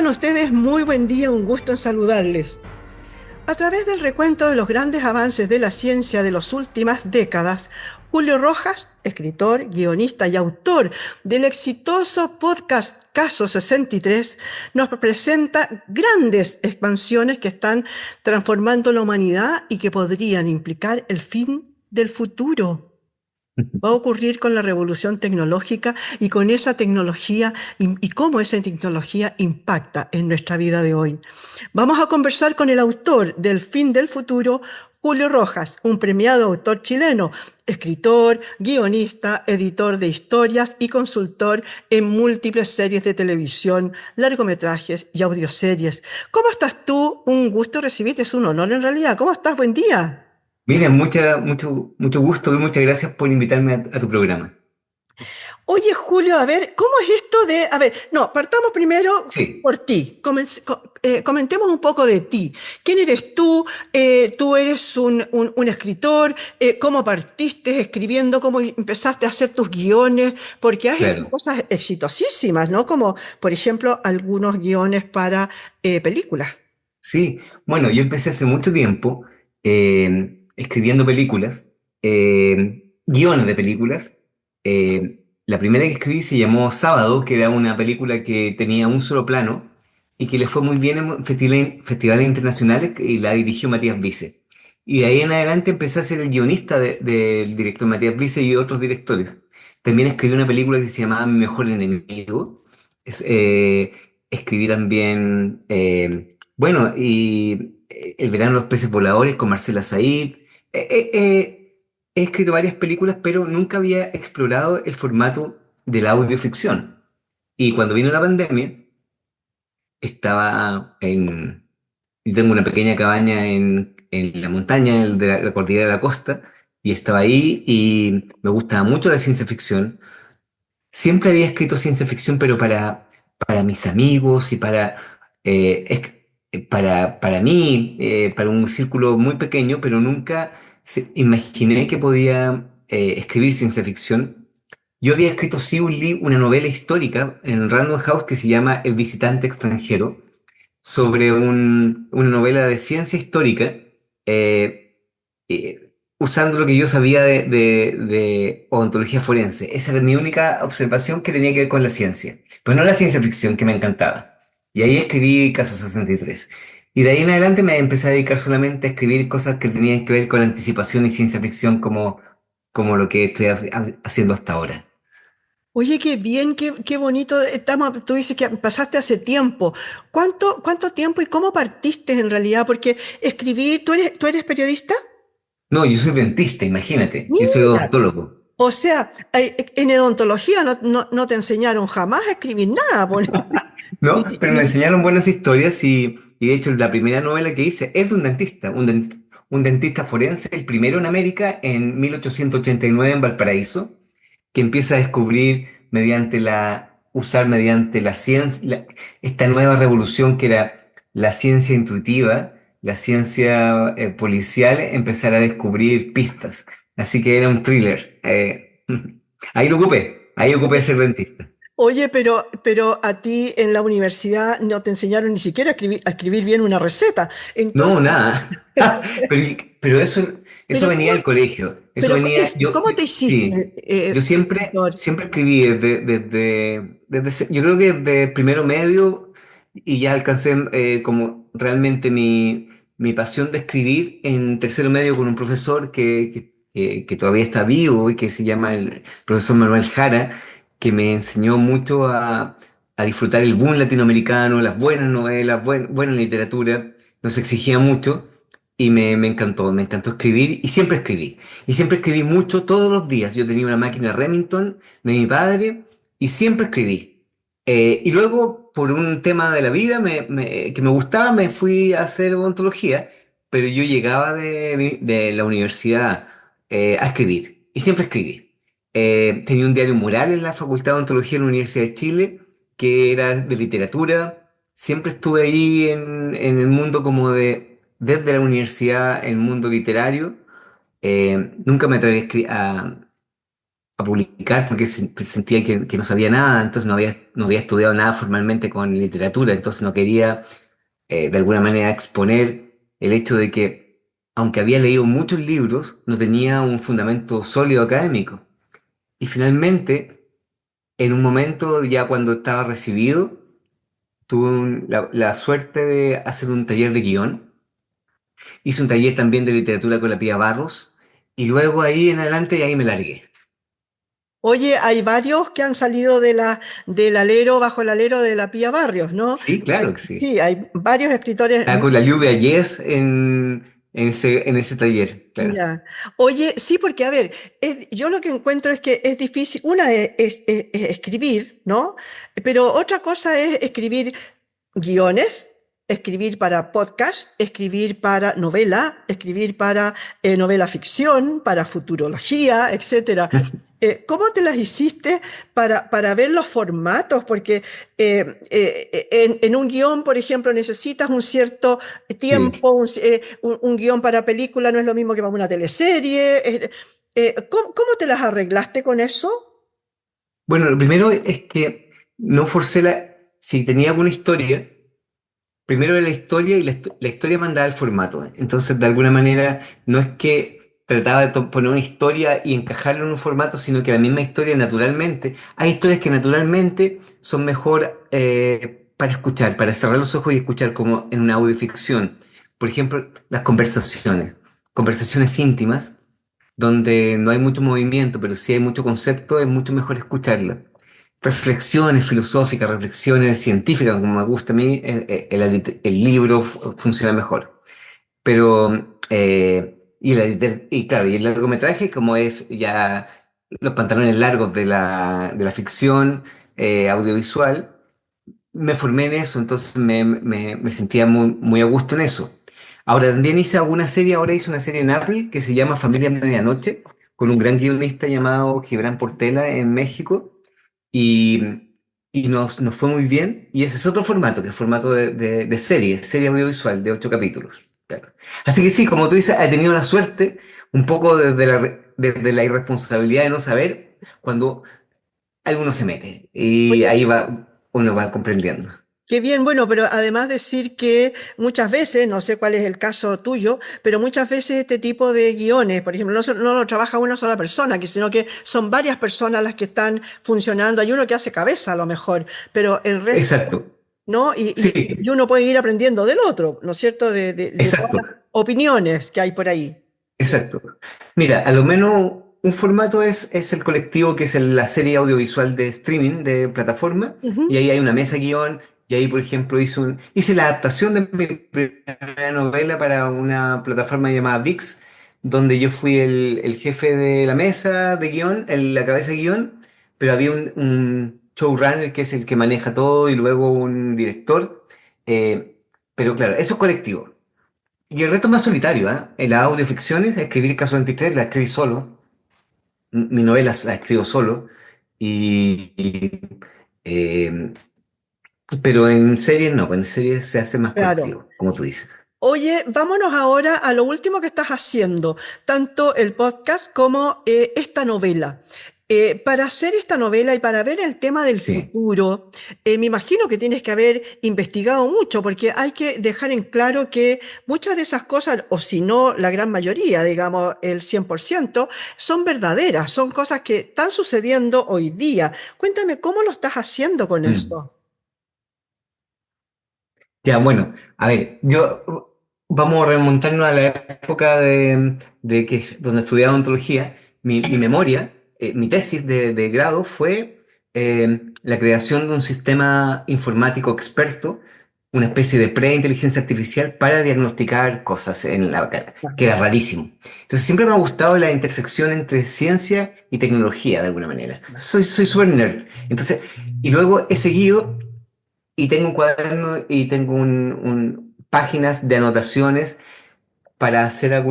Tengan ustedes muy buen día, un gusto en saludarles. A través del recuento de los grandes avances de la ciencia de las últimas décadas, Julio Rojas, escritor, guionista y autor del exitoso podcast Caso 63, nos presenta grandes expansiones que están transformando la humanidad y que podrían implicar el fin del futuro. Va a ocurrir con la revolución tecnológica y con esa tecnología y cómo esa tecnología impacta en nuestra vida de hoy. Vamos a conversar con el autor del Fin del Futuro, Julio Rojas, un premiado autor chileno, escritor, guionista, editor de historias y consultor en múltiples series de televisión, largometrajes y audioseries. ¿Cómo estás tú? Un gusto recibirte, es un honor en realidad. ¿Cómo estás? Buen día. Mira, mucho gusto y muchas gracias por invitarme a tu programa. Oye, Julio, a ver, ¿cómo es esto de... A ver, no, partamos primero Sí, por ti. Comentemos un poco de ti. ¿Quién eres tú? Tú eres un escritor. ¿Cómo partiste escribiendo? ¿Cómo empezaste a hacer tus guiones? Porque has hecho claro. cosas exitosísimas, ¿no? Como, por ejemplo, algunos guiones para películas. Sí, bueno, yo empecé hace mucho tiempo escribiendo películas, guiones de películas. La primera que escribí se llamó Sábado, que era una película que tenía un solo plano y que le fue muy bien en festivales internacionales y la dirigió Matías Vice. Y de ahí en adelante empecé a ser el guionista del director Matías Vice y de otros directores. También escribí una película que se llamaba Mi Mejor Enemigo. Es, eh, Escribí también... bueno, y El verano de los peces voladores con Marcela Said. He escrito varias películas, pero nunca había explorado el formato de la audioficción. Y cuando vino la pandemia, estaba en... y tengo una pequeña cabaña en la montaña de la cordillera de la costa, y estaba ahí y me gustaba mucho la ciencia ficción. Siempre había escrito ciencia ficción, pero para mis amigos y para mí, para un círculo muy pequeño, pero nunca imaginé que podía escribir ciencia ficción. Yo había escrito sí una novela histórica en Random House que se llama El visitante extranjero, sobre una novela de ciencia histórica, eh, usando lo que yo sabía de odontología forense. Esa era mi única observación que tenía que ver con la ciencia, pero no la ciencia ficción que me encantaba. Y ahí escribí Caso 63. Y de ahí en adelante me empecé a dedicar solamente a escribir cosas que tenían que ver con anticipación y ciencia ficción como lo que estoy haciendo hasta ahora. Oye, qué bien, qué bonito. Tú dices que pasaste hace tiempo. ¿Cuánto tiempo y cómo partiste en realidad? Porque escribir, ¿tú eres periodista? No, yo soy dentista, imagínate. Yo soy Mira, odontólogo. o sea, en odontología no te enseñaron jamás a escribir nada. No, Ni- pero me ni- enseñaron buenas historias y de hecho la primera novela que hice es de un dentista, un dentista forense, el primero en América en 1889 en Valparaíso, que empieza a descubrir usar mediante la ciencia, esta nueva revolución que era la ciencia intuitiva, la ciencia policial, empezar a descubrir pistas. Así que era un thriller. Ahí ocupé ser dentista. Oye, pero a ti en la universidad no te enseñaron ni siquiera a escribir bien una receta. No, Entonces, nada. Pero, pero eso pero venía ¿cómo, del colegio. Eso pero venía, cómo te hiciste, sí, yo siempre, escritor? siempre escribí yo creo que desde primero medio y ya alcancé como realmente mi pasión de escribir en tercero medio con un profesor que todavía está vivo y que se llama el profesor Manuel Jara, que me enseñó mucho a disfrutar el boom latinoamericano, las buenas novelas, buena literatura. Nos exigía mucho y me encantó escribir y siempre escribí. Y siempre escribí mucho todos los días. Yo tenía una máquina Remington de mi padre y siempre escribí. Y luego, por un tema de la vida que me gustaba, me fui a hacer odontología, pero yo llegaba de la universidad a escribir y siempre escribí. Tenía un diario mural en la Facultad de Odontología de la Universidad de Chile que era de literatura. Siempre estuve ahí en el mundo desde la universidad, el mundo literario. Nunca me atreví a publicar porque sentía que no sabía nada, entonces no había estudiado nada formalmente con literatura, entonces no quería de alguna manera exponer el hecho de que, aunque había leído muchos libros, no tenía un fundamento sólido académico. Y finalmente, en un momento ya cuando estaba recibido, tuve la suerte de hacer un taller de guión. Hice un taller también de literatura con la Pía Barros y luego ahí en adelante ahí me largué. Oye, hay varios que han salido del alero, bajo el alero de la Pía Barrios, ¿no? Sí, claro que sí. Sí, hay varios escritores. Estaba con la Lluvia Yes en ese taller, claro. Ya. Oye, sí, porque a ver, yo lo que encuentro es que es difícil, una es escribir, ¿no? Pero otra cosa es escribir guiones, escribir para podcast, escribir para novela, escribir para novela ficción, para futurología, etcétera. ¿Cómo te las hiciste para ver los formatos? Porque en un guión, por ejemplo, necesitas un cierto Sí. tiempo, un guión para película no es lo mismo que para una teleserie. ¿Cómo te las arreglaste con eso? Bueno, lo primero es que no forcé si tenía alguna historia, primero era la historia y la historia mandaba el formato. Entonces, de alguna manera, no es que trataba de poner una historia y encajarla en un formato, sino que la misma historia naturalmente, hay historias que naturalmente son mejor para escuchar, para cerrar los ojos y escuchar como en una audioficción. Por ejemplo, las conversaciones íntimas, donde no hay mucho movimiento, pero sí hay mucho concepto, es mucho mejor escucharlas. Reflexiones filosóficas, reflexiones científicas, como me gusta a mí, el libro funciona mejor. Pero, y claro, y el largometraje, como es ya los pantalones largos de la ficción audiovisual, me formé en eso, entonces me sentía muy, muy a gusto en eso. Ahora también ahora hice una serie en Apple que se llama Familia Medianoche, con un gran guionista llamado Gibran Portela en México y, y nos fue muy bien. Y ese es otro formato, que es formato de serie audiovisual de 8 capítulos. Claro. Así que sí, como tú dices, he tenido la suerte, un poco desde la irresponsabilidad de no saber cuando alguno se mete. Y Oye, ahí uno va comprendiendo. qué bien, bueno, pero además decir que muchas veces, no sé cuál es el caso tuyo, pero muchas veces este tipo de guiones, por ejemplo, no lo trabaja una sola persona, sino que son varias personas las que están funcionando. Hay uno que hace cabeza a lo mejor, pero el resto, Exacto. ¿no? Sí, Y uno puede ir aprendiendo del otro, ¿no es cierto? De todas exacto. las opiniones que hay por ahí. Exacto. Mira, a lo menos un formato es el colectivo, que es la serie audiovisual de streaming de plataforma, y Ujú. ahí hay una mesa guión, y ahí, por ejemplo, hice la adaptación de mi primera novela para una plataforma llamada VIX, donde yo fui el jefe de la mesa de guión, la cabeza de guión, pero había un showrunner que es el que maneja todo, y luego un director. Pero claro, eso es colectivo. Y el reto es más solitario, ¿ah? En las audioficciones, escribir Caso 23 la escribí solo. Mi novela la escribo solo. Y, eh, pero en series no, pues en series se hace más Claro. colectivo, como tú dices. Oye, vámonos ahora a lo último que estás haciendo, tanto el podcast como esta novela. Para hacer esta novela y para ver el tema del Sí, futuro, me imagino que tienes que haber investigado mucho, porque hay que dejar en claro que muchas de esas cosas, o si no la gran mayoría, digamos el 100%, son verdaderas, son cosas que están sucediendo hoy día. Cuéntame, ¿cómo lo estás haciendo con Mm. eso? Ya, bueno, a ver, vamos a remontarnos a la época donde estudiaba ontología. Mi memoria, mi tesis de grado fue la creación de un sistema informático experto, una especie de pre-inteligencia artificial para diagnosticar cosas en la cara, que era rarísimo. Entonces siempre me ha gustado la intersección entre ciencia y tecnología de alguna manera. Soy súper nerd. Entonces, y luego he seguido y tengo un cuaderno y tengo páginas de anotaciones para hacer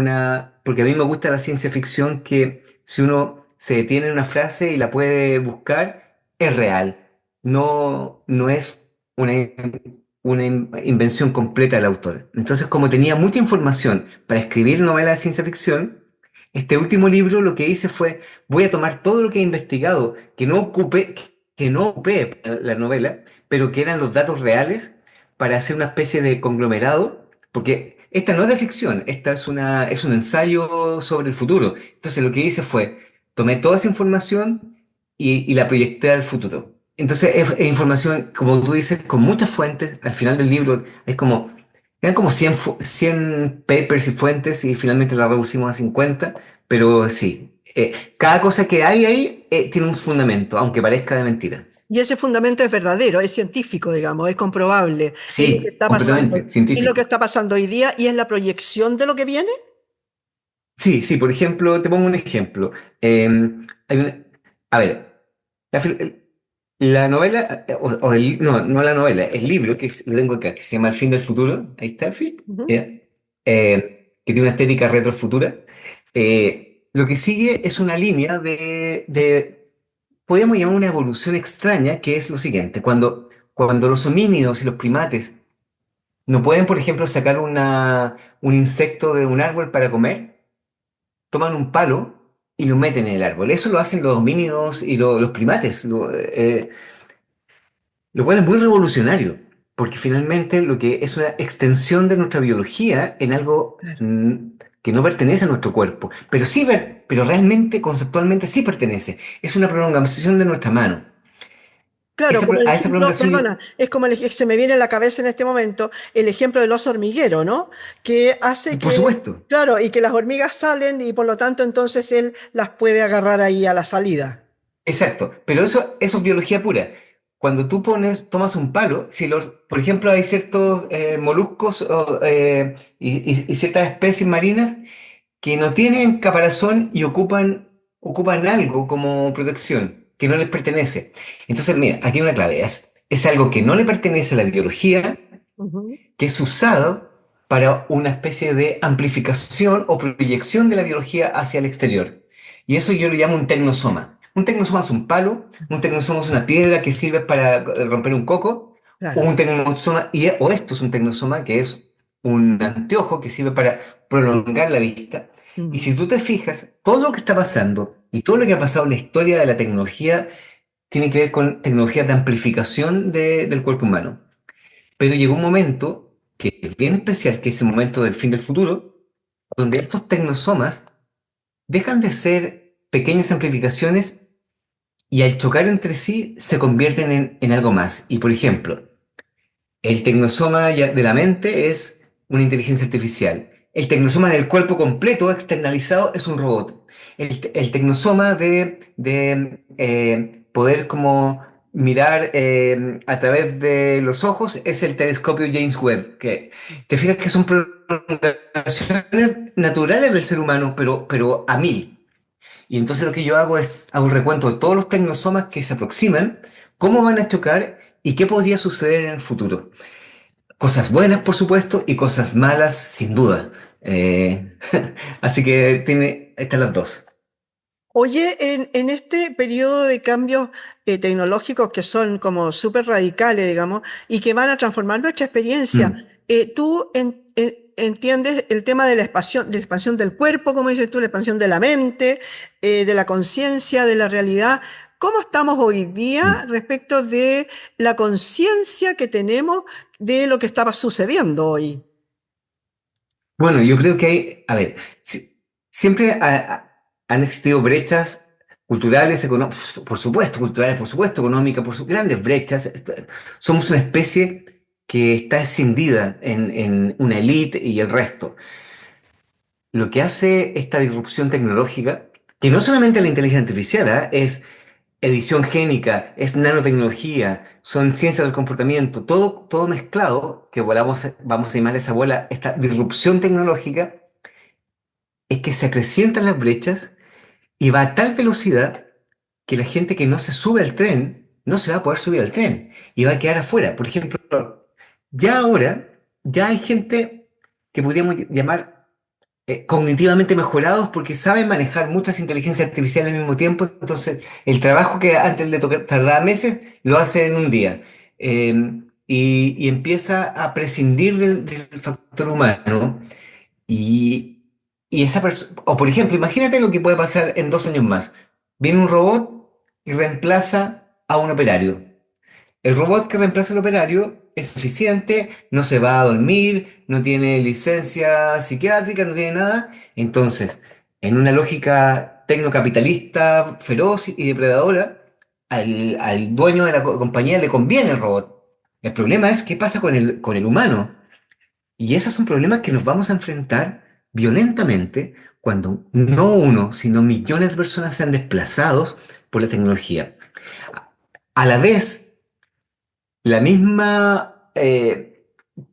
porque a mí me gusta la ciencia ficción, que si uno se detiene en una frase y la puede buscar, es real. No es una invención completa del autor. Entonces, como tenía mucha información para escribir novela de ciencia ficción, Este último libro lo que hice fue, voy a tomar todo lo que he investigado, que no ocupé la novela, pero que eran los datos reales para hacer una especie de conglomerado, porque esta no es de ficción, esta es un ensayo sobre el futuro. Entonces lo que hice fue, tomé toda esa información y la proyecté al futuro. Entonces es información, como tú dices, con muchas fuentes. Al final del libro es como, eran como 100 papers y fuentes y finalmente la reducimos a 50, pero sí, cada cosa que hay ahí tiene un fundamento, aunque parezca de mentira. Y ese fundamento es verdadero, es científico, digamos, es comprobable, es lo que Sí, está pasando, completamente, y lo que científico. está pasando hoy día, y es la proyección de lo que viene. Sí, sí, por ejemplo, te pongo un ejemplo. Hay a ver, la, fil- la novela, no la novela, el libro lo tengo acá, que se llama El fin del futuro, ahí está el fin, Ujú. ¿ya? Que tiene una estética retrofutura. Lo que sigue es una línea podríamos llamar una evolución extraña, que es lo siguiente, cuando los homínidos y los primates no pueden, por ejemplo, sacar un insecto de un árbol para comer, toman un palo y lo meten en el árbol. Eso lo hacen los homínidos y los primates, lo cual es muy revolucionario, porque finalmente lo que es una extensión de nuestra biología en algo Claro. que no pertenece a nuestro cuerpo, pero sí, pero realmente, conceptualmente sí pertenece. Es una prolongación de nuestra mano. Claro, como el A esa ejemplo, prolongación, perdona, es como se me viene a la cabeza en este momento el ejemplo del oso hormiguero, ¿no? Que hace por que, supuesto, claro, y que las hormigas salen y por lo tanto entonces él las puede agarrar ahí a la salida. exacto, pero eso es biología pura. Cuando tú tomas un palo, si por ejemplo hay ciertos moluscos y ciertas especies marinas que no tienen caparazón y ocupan algo como protección, que no les pertenece. Entonces, mira, aquí hay una clave, es algo que no le pertenece a la biología, Ujú. que es usado para una especie de amplificación o proyección de la biología hacia el exterior. Y eso yo lo llamo un tecnosoma. Un tecnosoma es un palo, un tecnosoma es una piedra que sirve para romper un coco, o Claro. un tecnosoma, o esto es un tecnosoma que es un anteojo que sirve para prolongar la vista. Y Ujú. si tú te fijas, todo lo que está pasando y todo lo que ha pasado en la historia de la tecnología tiene que ver con tecnologías de amplificación del cuerpo humano. Pero llegó un momento que es bien especial, que es el momento del fin del futuro, donde estos tecnosomas dejan de ser pequeñas amplificaciones y al chocar entre sí se convierten en algo más. Y por ejemplo, el tecnosoma de la mente es una inteligencia artificial. El tecnosoma del cuerpo completo externalizado es un robot. El tecnosoma de poder como mirar a través de los ojos es el telescopio James Webb, que te fijas que son prolongaciones naturales del ser humano, pero a mil. Y entonces lo que yo hago es, hago un recuento de todos los tecnosomas que se aproximan, cómo van a chocar y qué podría suceder en el futuro. Cosas buenas, por supuesto, y cosas malas, sin duda. Eh, así que están las dos. Oye, en este periodo de cambios tecnológicos que son como súper radicales, digamos, y que van a transformar nuestra experiencia, Mm. ¿tú entiendes el tema de la expansión del cuerpo, como dices tú, la expansión de la mente, de la conciencia, de la realidad? ¿Cómo estamos hoy día Mm. respecto de la conciencia que tenemos de lo que estaba sucediendo hoy? Bueno, yo creo que a ver, siempre han existido brechas culturales, por supuesto, culturales, por supuesto, económicas, grandes brechas. Somos una especie que está escindida en una élite y el resto. Lo que hace esta disrupción tecnológica, que no solamente la inteligencia artificial, ¿ah? Es edición génica, es nanotecnología, son ciencias del comportamiento, todo mezclado, que vamos a llamar esa bola, esta disrupción tecnológica, es que se acrecientan las brechas y va a tal velocidad que la gente que no se sube al tren no se va a poder subir al tren y va a quedar afuera. Por ejemplo, ya ahora, ya hay gente que podríamos llamar cognitivamente mejorados porque saben manejar muchas inteligencias artificiales al mismo tiempo. Entonces, el trabajo que antes tardaba meses, lo hace en un día. Y empieza a prescindir del factor humano. Y, y esa persona, o por ejemplo, imagínate lo que puede pasar en 2 años más. Viene un robot y reemplaza a un operario. El robot que reemplaza al operario es eficiente, no se va a dormir, no tiene licencia psiquiátrica, no tiene nada. Entonces, en una lógica tecnocapitalista feroz y depredadora, al dueño de la compañía le conviene el robot. El problema es qué pasa con el humano. Y esos son problemas que nos vamos a enfrentar violentamente cuando no uno, sino millones de personas sean desplazados por la tecnología. A la vez, la misma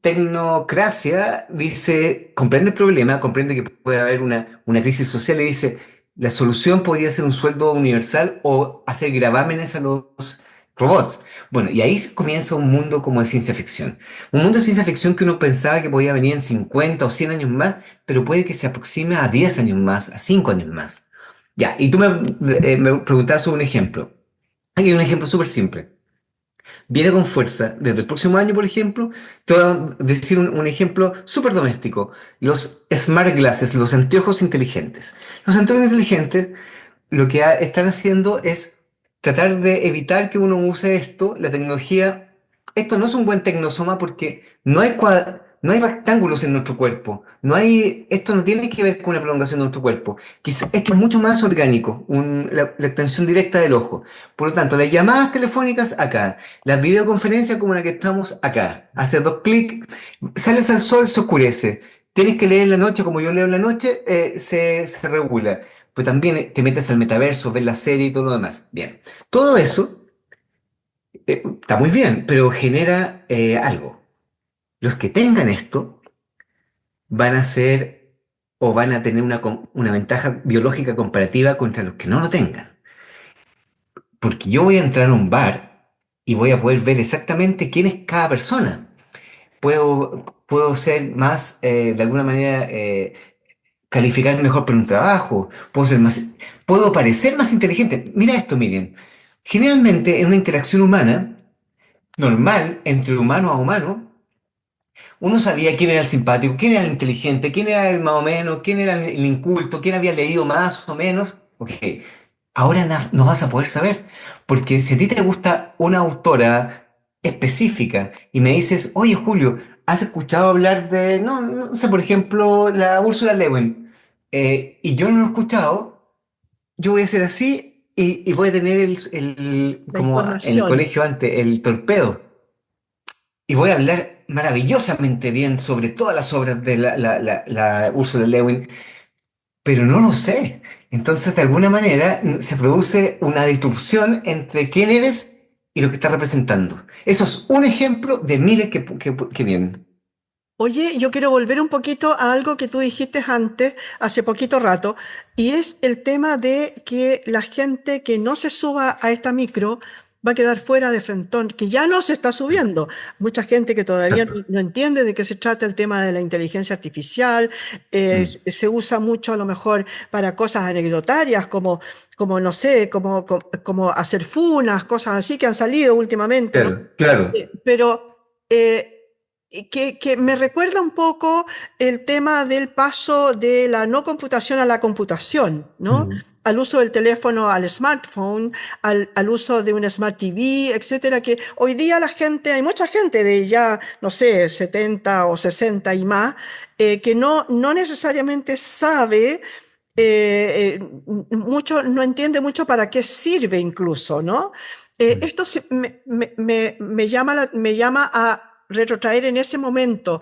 tecnocracia dice, comprende el problema, comprende que puede haber una crisis social y dice, la solución podría ser un sueldo universal o hacer gravámenes a los robots. Bueno, y ahí comienza un mundo como de ciencia ficción. Un mundo de ciencia ficción que uno pensaba que podía venir en 50 o 100 años más, pero puede que se aproxime a 10 años más, a 5 años más. Ya, y tú me preguntabas sobre un ejemplo. Aquí hay un ejemplo súper simple. Viene con fuerza desde el próximo año, por ejemplo. Te voy a decir un ejemplo súper doméstico. Los smart glasses, los anteojos inteligentes. Los anteojos inteligentes lo que están haciendo es tratar de evitar que uno use esto, la tecnología. Esto no es un buen tecnosoma porque no hay rectángulos en nuestro cuerpo. Esto no tiene que ver con una prolongación de nuestro cuerpo. Esto es mucho más orgánico, la extensión directa del ojo. Por lo tanto, las llamadas telefónicas acá, las videoconferencias como la que estamos acá. Haces 2 clics, sales al sol, se oscurece. Tienes que leer en la noche, como yo leo en la noche, se regula. Pero también te metes al metaverso, ves la serie y todo lo demás. Bien. Todo eso está muy bien, pero genera algo. Los que tengan esto van a ser o van a tener una ventaja biológica comparativa contra los que no lo tengan. Porque yo voy a entrar a un bar y voy a poder ver exactamente quién es cada persona. Puedo ser más, de alguna manera, calificar mejor para un trabajo, puedo parecer más inteligente. Mira esto, Miriam. Generalmente en una interacción humana, normal, entre humano a humano, uno sabía quién era el simpático, quién era el inteligente, quién era el más o menos, quién era el inculto, quién había leído más o menos. Ok, ahora no vas a poder saber, porque si a ti te gusta una autora específica y me dices, oye Julio, ¿has escuchado hablar de, no sé, por ejemplo, la Úrsula Le Guin? Y yo no lo he escuchado, yo voy a hacer así y voy a tener La como en el información. colegio antes, el torpedo. Y voy a hablar maravillosamente bien sobre todas las obras de la Ursula Le Guin, pero no lo sé. Entonces, de alguna manera, se produce una disrupción entre quién eres y lo que estás representando. Eso es un ejemplo de miles que vienen. Oye, yo quiero volver un poquito a algo que tú dijiste antes, hace poquito rato, y es el tema de que la gente que no se suba a esta micro va a quedar fuera de Frentón, que ya no se está subiendo. Mucha gente que todavía Exacto. no entiende de qué se trata el tema de la inteligencia artificial, Mm. se usa mucho a lo mejor para cosas anecdotarias, como no sé, como hacer funas, cosas así que han salido últimamente, ¿no? Claro, claro. Pero que me recuerda un poco el tema del paso de la no computación a la computación, ¿no? Mm. Al uso del teléfono, al smartphone, al uso de un smart TV, etcétera, que hoy día la gente, hay mucha gente de ya, no sé, 70 o 60 y más, que no necesariamente sabe mucho, no entiende mucho para qué sirve incluso, ¿no? Mm. Esto me llama a retrotraer en ese momento.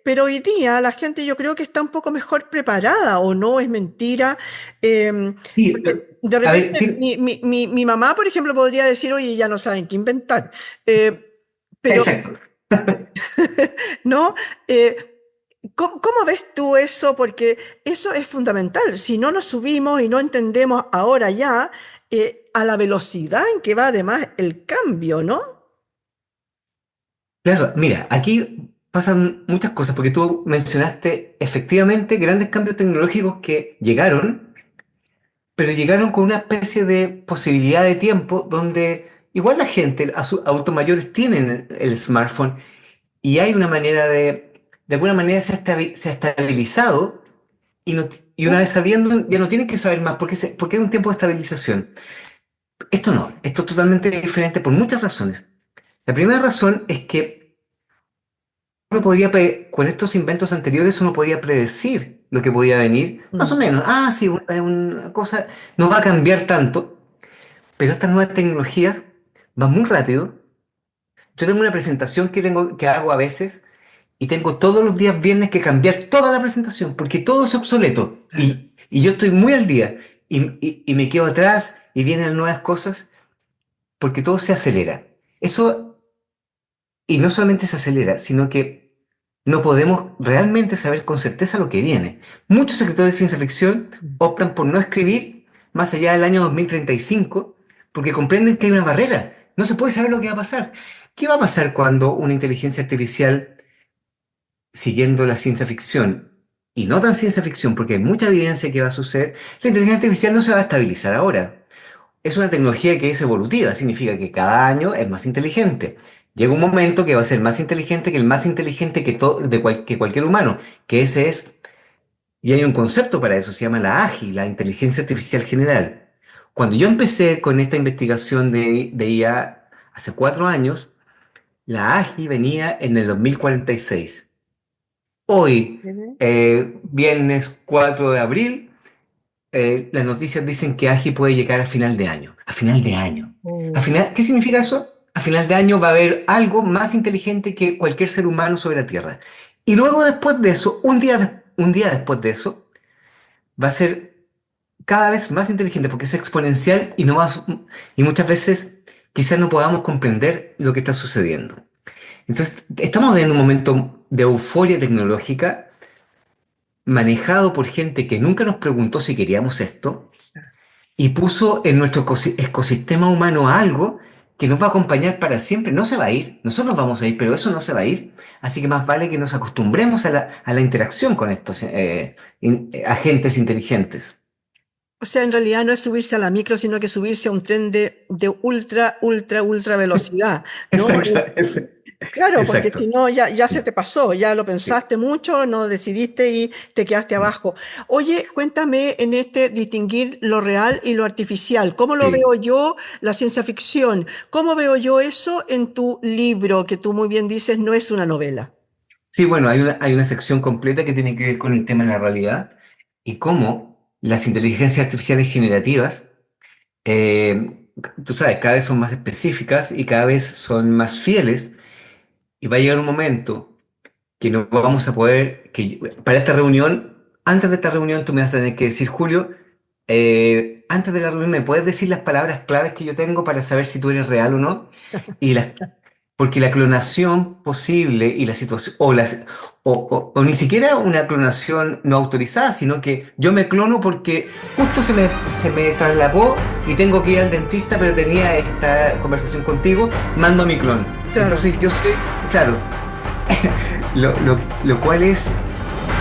Pero hoy día la gente yo creo que está un poco mejor preparada, ¿o no? Es mentira. Sí, Porque de a ver, repente mi mamá, por ejemplo, podría decir, oye, ya no saben qué inventar. Pero, exacto. ¿no? ¿Cómo ves tú eso? Porque eso es fundamental. Si no nos subimos y no entendemos ahora ya a la velocidad en que va además el cambio, ¿no? Claro, mira, aquí pasan muchas cosas, porque tú mencionaste efectivamente grandes cambios tecnológicos que llegaron, pero llegaron con una especie de posibilidad de tiempo donde igual la gente, adultos mayores, tienen el smartphone y hay una manera de alguna manera se ha estabilizado y una vez sabiendo, ya no tienen que saber más porque es un tiempo de estabilización. Esto no, esto es totalmente diferente por muchas razones. La primera razón es que con estos inventos anteriores uno podía predecir lo que podía venir, más o Mm. menos. Ah, sí, una cosa no va a cambiar tanto, pero estas nuevas tecnologías van muy rápido. Yo tengo una presentación que hago a veces y tengo todos los días viernes que cambiar toda la presentación porque todo es obsoleto y yo estoy muy al día y me quedo atrás y vienen nuevas cosas porque todo se acelera. Eso, y no solamente se acelera, sino que no podemos realmente saber con certeza lo que viene. Muchos escritores de ciencia ficción Mm. optan por no escribir más allá del año 2035 porque comprenden que hay una barrera. No se puede saber lo que va a pasar. ¿Qué va a pasar cuando una inteligencia artificial, siguiendo la ciencia ficción y no tan ciencia ficción, porque hay mucha evidencia que va a suceder, la inteligencia artificial no se va a estabilizar ahora? Es una tecnología que es evolutiva, significa que cada año es más inteligente. Llega un momento que va a ser más inteligente que el más inteligente que cualquier humano, que ese es, y hay un concepto para eso, se llama la AGI, la inteligencia artificial general. Cuando yo empecé con esta investigación de IA hace 4 años, la AGI venía en el 2046. Hoy, Ujú. viernes 4 de abril, las noticias dicen que AGI puede llegar a final de año. A final de año. Oh. ¿Qué significa eso? A final de año va a haber algo más inteligente que cualquier ser humano sobre la Tierra. Y luego después de eso, un día después de eso, va a ser cada vez más inteligente porque es exponencial y muchas veces quizás no podamos comprender lo que está sucediendo. Entonces, estamos viviendo un momento de euforia tecnológica manejado por gente que nunca nos preguntó si queríamos esto y puso en nuestro ecosistema humano algo que nos va a acompañar para siempre. No se va a ir, nosotros vamos a ir, pero eso no se va a ir. Así que más vale que nos acostumbremos a la interacción con estos agentes inteligentes. O sea, en realidad no es subirse a la micro, sino que subirse a un tren de ultra, ultra, ultra velocidad, ¿no? Exacto, Claro, porque si exacto. no, ya se te pasó, ya lo pensaste mucho, no decidiste y te quedaste abajo. Oye, cuéntame en este distinguir lo real y lo artificial. ¿Cómo lo Sí. veo yo, la ciencia ficción? ¿Cómo veo yo eso en tu libro, que tú muy bien dices no es una novela? Sí, bueno, hay una sección completa que tiene que ver con el tema de la realidad y cómo las inteligencias artificiales generativas, tú sabes, cada vez son más específicas y cada vez son más fieles y va a llegar un momento que no vamos a poder, para esta reunión, antes de esta reunión tú me vas a tener que decir, Julio, antes de la reunión me puedes decir las palabras claves que yo tengo para saber si tú eres real o no. Y las Porque la clonación posible y la situación, o ni siquiera una clonación no autorizada, sino que yo me clono porque justo se me trasladó y tengo que ir al dentista, pero tenía esta conversación contigo, mando a mi clon. Claro. Entonces yo soy, claro, lo cual es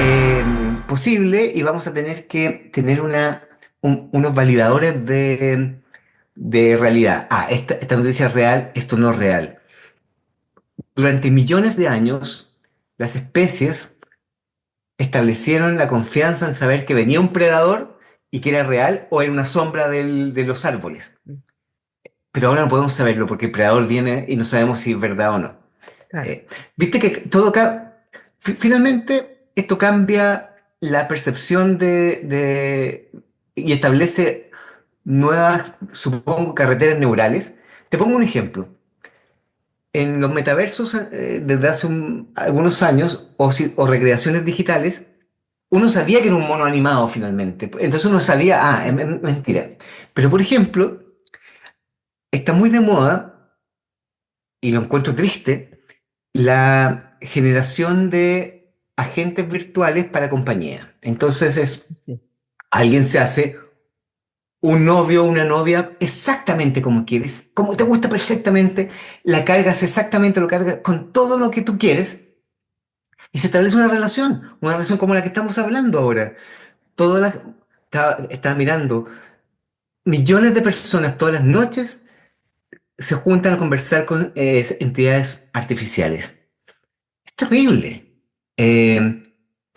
eh, posible y vamos a tener que tener unos validadores de realidad. Ah, esta noticia es real, esto no es real. Durante millones de años, las especies establecieron la confianza en saber que venía un predador y que era real o era una sombra de los árboles. Pero ahora no podemos saberlo porque el predador viene y no sabemos si es verdad o no. Claro. Viste que todo finalmente esto cambia la percepción y establece nuevas, supongo, carreteras neurales. Te pongo un ejemplo. En los metaversos, desde hace algunos años, o recreaciones digitales, uno sabía que era un mono animado finalmente. Entonces uno sabía, es mentira. Pero por ejemplo, está muy de moda, y lo encuentro triste, la generación de agentes virtuales para compañía. Entonces Sí. alguien se hace un novio o una novia exactamente como quieres, como te gusta perfectamente, la cargas exactamente, lo cargas con todo lo que tú quieres. Y se establece una relación como la que estamos hablando ahora. Estaba mirando, millones de personas todas las noches se juntan a conversar con entidades artificiales. Es terrible. Eh,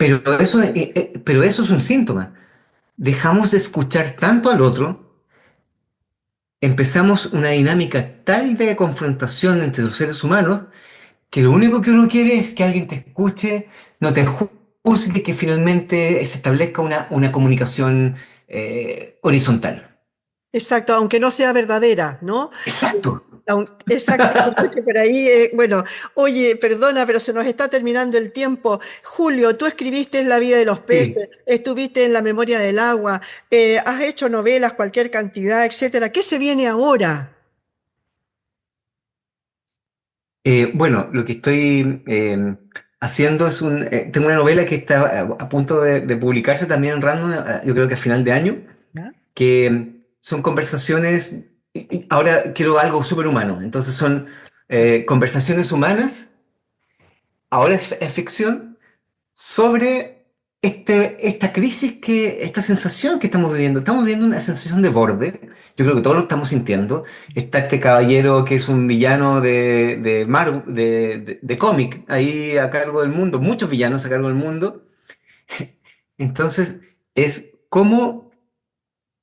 pero eso es un síntoma. Dejamos de escuchar tanto al otro, empezamos una dinámica tal de confrontación entre los seres humanos que lo único que uno quiere es que alguien te escuche, no te juzgue, que finalmente se establezca una comunicación horizontal. Exacto, aunque no sea verdadera, ¿no? Exacto. Exactamente, que por ahí, bueno, oye, perdona, pero se nos está terminando el tiempo. Julio, tú escribiste en La vida de los peces, Sí. estuviste en La memoria del agua, has hecho novelas, cualquier cantidad, etcétera. ¿Qué se viene ahora? Bueno, lo que estoy haciendo es tengo una novela que está a punto de publicarse también en Random, yo creo que a final de año, ¿Ya? que son conversaciones, y ahora quiero algo súper humano, entonces son conversaciones humanas, ahora es ficción, sobre esta crisis esta sensación que estamos viviendo. Estamos viviendo una sensación de borde. Yo creo que todos lo estamos sintiendo. Está este caballero que es un villano de cómic ahí a cargo del mundo, muchos villanos a cargo del mundo. Entonces, es como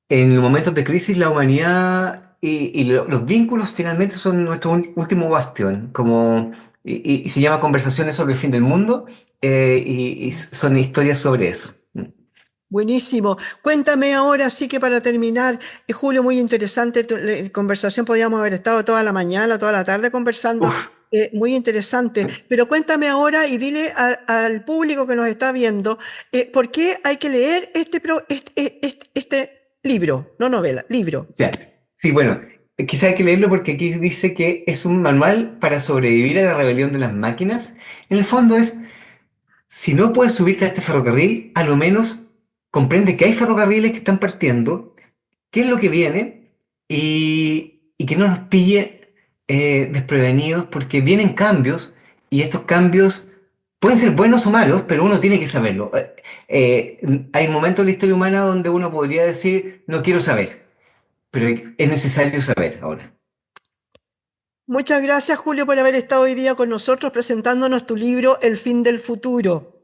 en los momentos de crisis la humanidad los vínculos finalmente son nuestro último bastión, y se llama Conversaciones sobre el fin del mundo, y son historias sobre eso. Buenísimo. Cuéntame ahora, sí que para terminar, Julio, muy interesante tu conversación. Podíamos haber estado toda la mañana, toda la tarde conversando. Uf, Muy interesante. Pero cuéntame ahora y dile al público que nos está viendo, ¿por qué hay que leer este libro, no novela, libro? o sea, sí, bueno, quizá hay que leerlo porque aquí dice que es un manual para sobrevivir a la rebelión de las máquinas. En el fondo es, si no puedes subirte a este ferrocarril, a lo menos comprende que hay ferrocarriles que están partiendo, qué es lo que viene, y que no nos pille desprevenidos porque vienen cambios, y estos cambios pueden ser buenos o malos, pero uno tiene que saberlo. Hay momentos en la historia humana donde uno podría decir, no quiero saber, pero es necesario saber ahora. Muchas gracias, Julio, por haber estado hoy día con nosotros presentándonos tu libro El fin del futuro.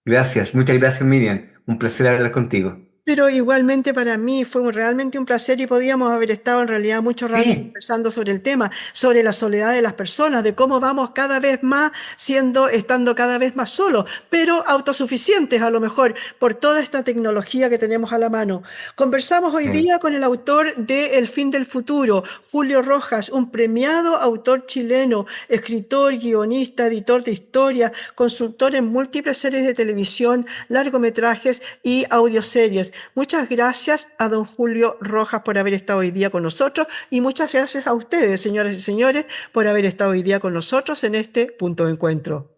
Gracias, muchas gracias, Miriam. Un placer hablar contigo. Pero igualmente para mí fue realmente un placer y podíamos haber estado en realidad mucho rato Sí, conversando sobre el tema, sobre la soledad de las personas, de cómo vamos cada vez más estando cada vez más solos, pero autosuficientes a lo mejor por toda esta tecnología que tenemos a la mano. Conversamos hoy sí. día con el autor de El fin del futuro, Julio Rojas, un premiado autor chileno, escritor, guionista, editor de historia, consultor en múltiples series de televisión, largometrajes y audioseries. Muchas gracias a don Julio Rojas por haber estado hoy día con nosotros y muchas gracias a ustedes, señoras y señores, por haber estado hoy día con nosotros en este punto de encuentro.